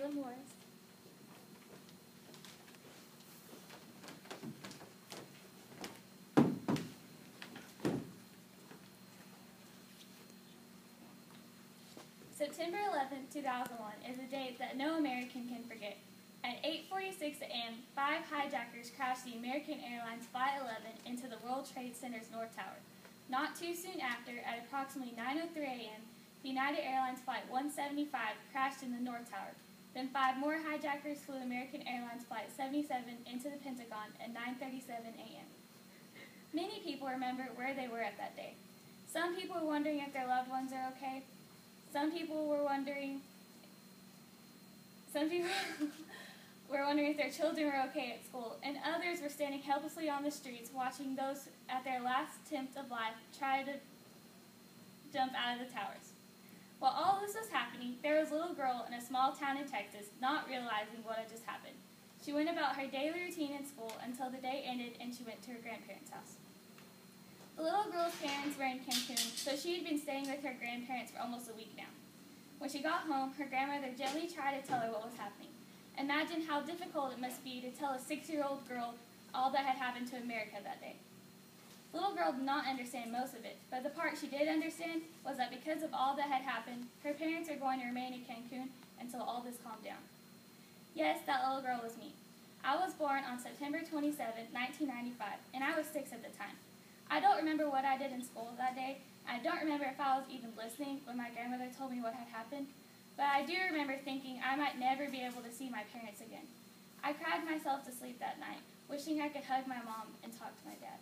Makayla Morris. September 11, 2001 is a date that no American can forget. At 8:46 a.m., 5 hijackers crashed the American Airlines Flight 11 into the World Trade Center's North Tower. Not too soon after, at approximately 9:03 a.m., the United Airlines Flight 175 crashed in the North Tower. Then 5 more hijackers flew American Airlines Flight 77 into the Pentagon at 9:37 a.m. Many people remember where they were at that day. Some people were wondering if their loved ones are okay. Some people were wondering if their children were okay at school, and others were standing helplessly on the streets watching those at their last attempt of life try to jump out of the towers. While all this was happening, there was a little girl in a small town in Texas not realizing what had just happened. She went about her daily routine in school until the day ended and she went to her grandparents' house. The little girl's parents were in Cancun, so she had been staying with her grandparents for almost a week now. When she got home, her grandmother gently tried to tell her what was happening. Imagine how difficult it must be to tell a 6-year-old girl all that had happened to America that day. The little girl did not understand most of it, but the part she did understand was that because of all that had happened, her parents are going to remain in Cancun until all this calmed down. Yes, that little girl was me. I was born on September 27, 1995, and I was 6 at the time. I don't remember what I did in school that day. I don't remember if I was even listening when my grandmother told me what had happened, but I do remember thinking I might never be able to see my parents again. I cried myself to sleep that night, wishing I could hug my mom and talk to my dad.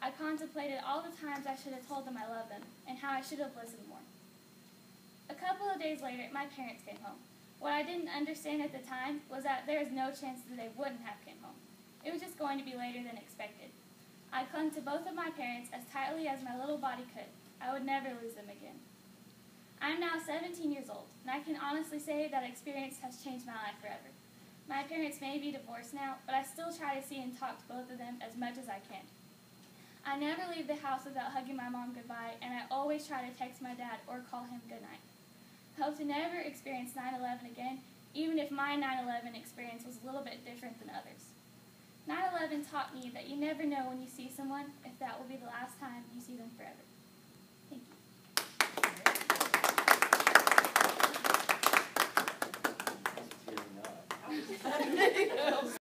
I contemplated all the times I should have told them I loved them and how I should have listened more. A couple of days later, my parents came home. What I didn't understand at the time was that there was no chance that they wouldn't have come home. It was just going to be later than expected. I clung to both of my parents as tightly as my little body could. I would never lose them again. I'm now 17 years old, and I can honestly say that experience has changed my life forever. My parents may be divorced now, but I still try to see and talk to both of them as much as I can. I never leave the house without hugging my mom goodbye, and I always try to text my dad or call him goodnight. I hope to never experience 9/11 again, even if my 9/11 experience was a little bit different than others. 9/11 taught me that you never know when you see someone if that will be the last time you see them forever. Thank you.